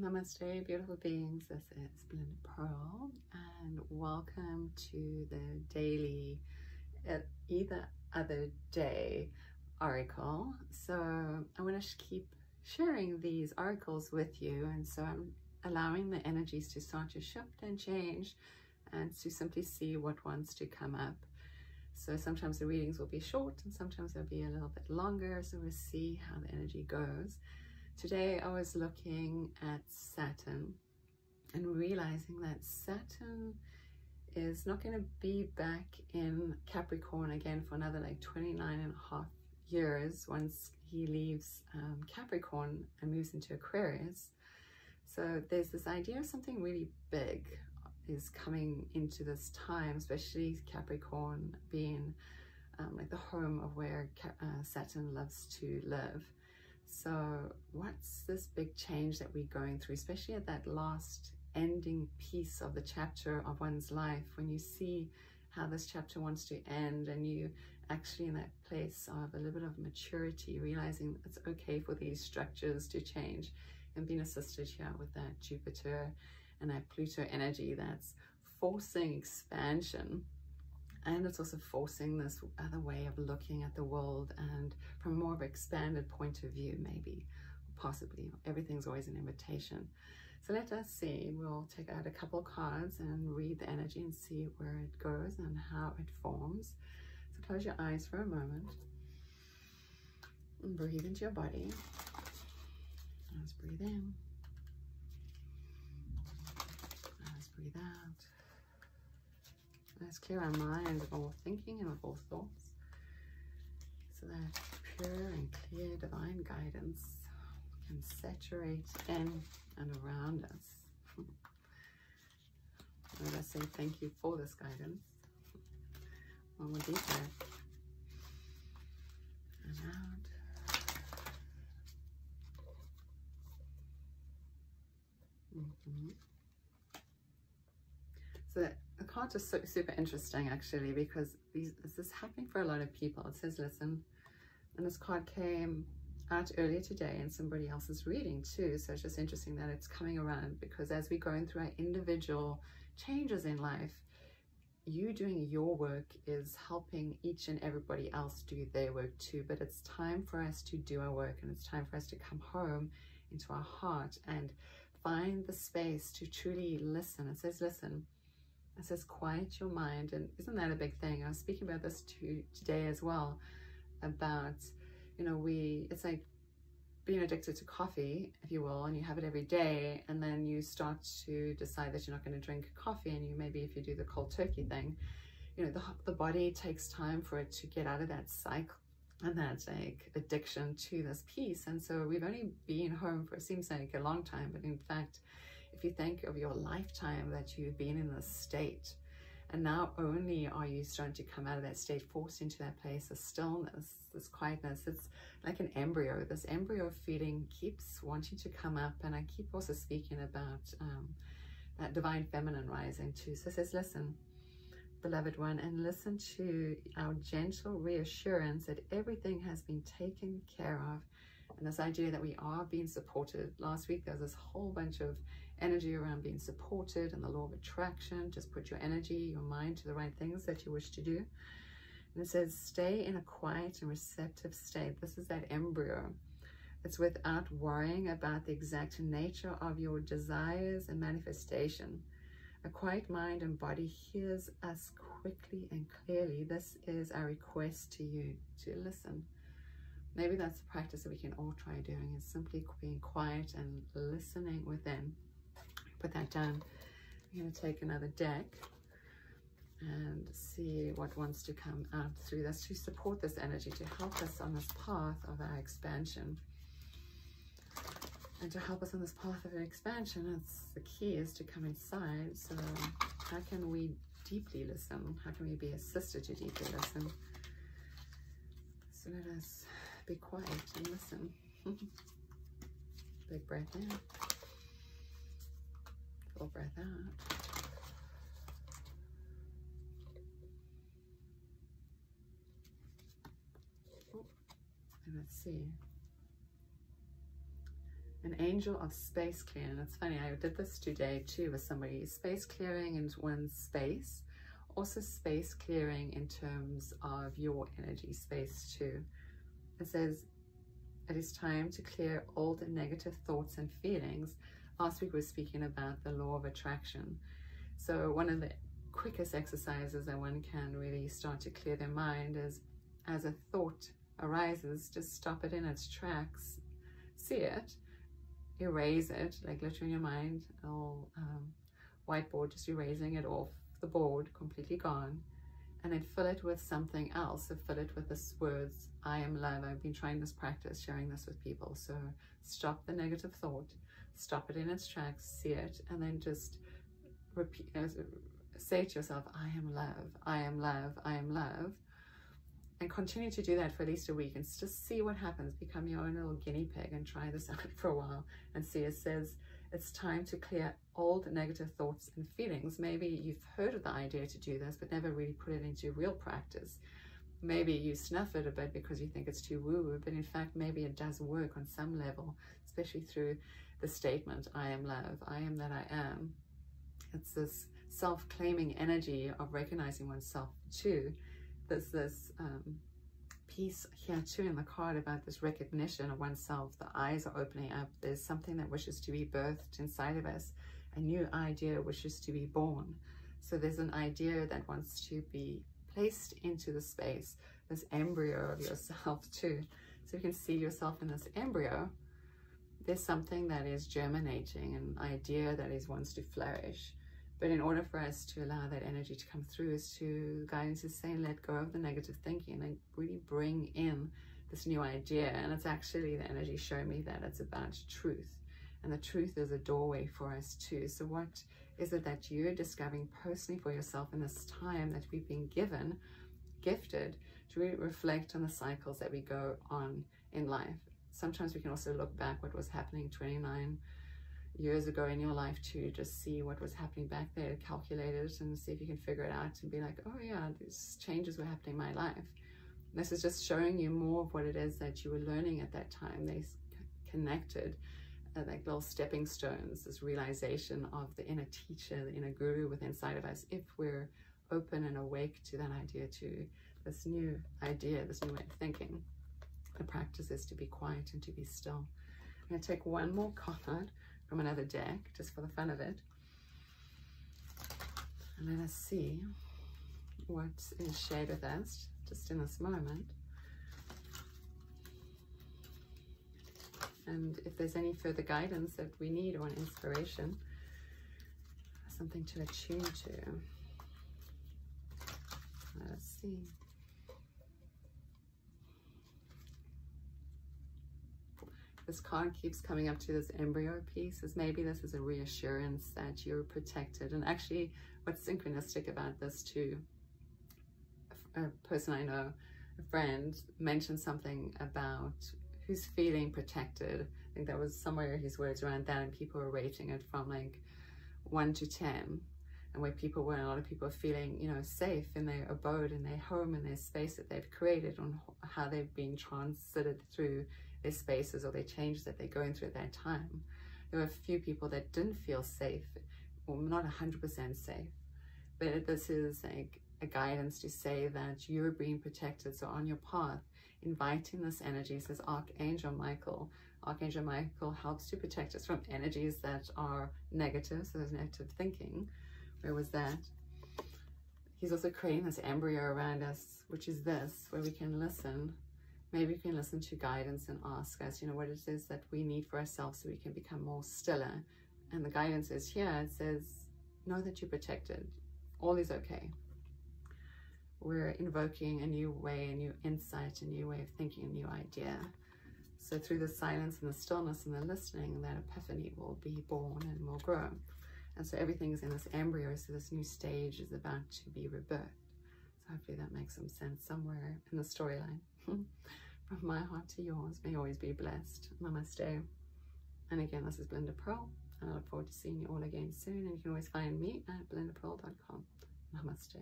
Namaste, beautiful beings. This is Belinda Pearl, and welcome to the daily either other day oracle. So I want to keep sharing these oracles with you, and so I'm allowing the energies to start to shift and change and to simply see what wants to come up. So sometimes the readings will be short and sometimes they'll be a little bit longer, so we'll see how the energy goes. Today I was looking at Saturn and realizing that Saturn is not going to be back in Capricorn again for another like 29.5 years once he leaves Capricorn and moves into Aquarius. So there's this idea of something really big is coming into this time, especially Capricorn being like the home of where Saturn loves to live. So what's this big change that we're going through, especially at that last ending piece of the chapter of one's life, when you see how this chapter wants to end and you actually in that place of a little bit of maturity, realizing it's okay for these structures to change, and being assisted here with that Jupiter and that Pluto energy that's forcing expansion. And it's also forcing this other way of looking at the world, and from more of an expanded point of view, maybe, possibly. Everything's always an invitation. So let us see. We'll take out a couple cards and read the energy and see where it goes and how it forms. So close your eyes for a moment and breathe into your body. Let's breathe in. Let's breathe out. Let's clear our mind of all thinking and of all thoughts, so that pure and clear divine guidance can saturate in and around us. Let us say thank you for this guidance. One more deep breath. And out. So the cards are super interesting, actually, because this is happening for a lot of people. It says, listen, and this card came out earlier today in somebody else's reading too. So it's just interesting that it's coming around, because as we're going through our individual changes in life, you doing your work is helping each and everybody else do their work too. But it's time for us to do our work, and it's time for us to come home into our heart and find the space to truly listen. It says, listen. It says, quiet your mind. And isn't that a big thing? I was speaking about this today as well, about, you know, it's like being addicted to coffee, if you will, and you have it every day, and then you start to decide that you're not going to drink coffee, and you maybe, if you do the cold turkey thing, you know, the body takes time for it to get out of that cycle and that like addiction to this piece. And so we've only been home for, it seems like a long time, but in fact, if you think of your lifetime that you've been in this state, and now only are you starting to come out of that state, forced into that place of stillness, this quietness. It's like an embryo. This embryo feeling keeps wanting to come up, and I keep also speaking about that divine feminine rising too. So it says, listen, beloved one, and listen to our gentle reassurance that everything has been taken care of, and this idea that we are being supported. Last week there was this whole bunch of energy around being supported and the law of attraction. Just put your energy, your mind to the right things that you wish to do. And it says, stay in a quiet and receptive state. This is that embryo. It's without worrying about the exact nature of your desires and manifestation. A quiet mind and body hears us quickly and clearly. This is our request to you, to listen. Maybe that's a practice that we can all try doing, is simply being quiet and listening within. Put that down. I'm going to take another deck and see what wants to come out through this to support this energy, to help us on this path of our expansion. And to help us on this path of our expansion, the key is to come inside. So how can we deeply listen? How can we be assisted to deeply listen? So let us be quiet and listen. Big breath in. Full breath out. And let's see. an angel of space clearing. And it's funny, I did this today too with somebody. Space clearing in one's space, also space clearing in terms of your energy space too. It says, it is time to clear old and negative thoughts and feelings. Last week we were speaking about the law of attraction. So one of the quickest exercises that one can really start to clear their mind is, as a thought arises, just stop it in its tracks, see it, erase it, like literally in your mind, all whiteboard, just erasing it off the board, completely gone, and then fill it with something else. So fill it with this words, I am love. I've been trying this practice, sharing this with people. So stop the negative thought, stop it in its tracks, see it, and then just repeat, say to yourself, I am love, I am love, I am love. And continue to do that for at least a week and just see what happens. Become your own little guinea pig and try this out for a while and see. It says it's time to clear old negative thoughts and feelings. Maybe you've heard of the idea to do this, but never really put it into real practice. Maybe you snuff it a bit because you think it's too woo-woo, but in fact, maybe it does work on some level, especially through the statement, I am love, I am that I am. It's this self-claiming energy of recognizing oneself too. There's this piece here too in the card about this recognition of oneself. The eyes are opening up. There's something that wishes to be birthed inside of us. A new idea wishes to be born. So there's an idea that wants to be placed into the space, this embryo of yourself too. So you can see yourself in this embryo. There's something that is germinating, an idea that wants to flourish. But in order for us to allow that energy to come through, is to, guidance is saying, let go of the negative thinking and really bring in this new idea. And it's actually, the energy showing me that it's about truth. And the truth is a doorway for us too. So what is it that you're discovering personally for yourself in this time that we've been gifted to really reflect on the cycles that we go on in life? Sometimes we can also look back what was happening 29 years ago in your life to just see what was happening back there, calculate it and see if you can figure it out and be like, oh yeah, these changes were happening in my life. This is just showing you more of what it is that you were learning at that time. They connected like little stepping stones, this realization of the inner teacher, the inner guru within inside of us, if we're open and awake to that idea, to this new idea, this new way of thinking. The practice is to be quiet and to be still. I'm going to take one more card from another deck, just for the fun of it. And let us see what is shared with us just in this moment. And if there's any further guidance that we need or an inspiration, something to attune to. Let us see. This card keeps coming up to this embryo piece, as maybe this is a reassurance that you're protected. And actually, what's synchronistic about this too, a person I know, a friend, mentioned something about who's feeling protected. I think that was somewhere his words around that, and people were rating it from like 1 to 10, and where people were, a lot of people are feeling, you know, safe in their abode, in their home, in their space that they've created, on how they've been transited through their spaces or their changes that they're going through at that time. There were a few people that didn't feel safe, or not 100% safe, but this is like a guidance to say that you're being protected. So on your path, inviting this energy, says Archangel Michael. Archangel Michael helps to protect us from energies that are negative, so there's negative thinking. Where was that? He's also creating this embryo around us, which is this, where we can listen. Maybe we can listen to guidance and ask us, you know, what it is that we need for ourselves so we can become more stiller. And the guidance is here. It says, know that you're protected. All is okay. We're invoking a new way, a new insight, a new way of thinking, a new idea. So through the silence and the stillness and the listening, that epiphany will be born and will grow. And so everything is in this embryo, so this new stage is about to be rebirthed. So hopefully that makes some sense somewhere in the storyline. From my heart to yours, may you always be blessed. Namaste. And again, this is Belinda Pearl, and I look forward to seeing you all again soon. And you can always find me at belindapearl.com. Namaste.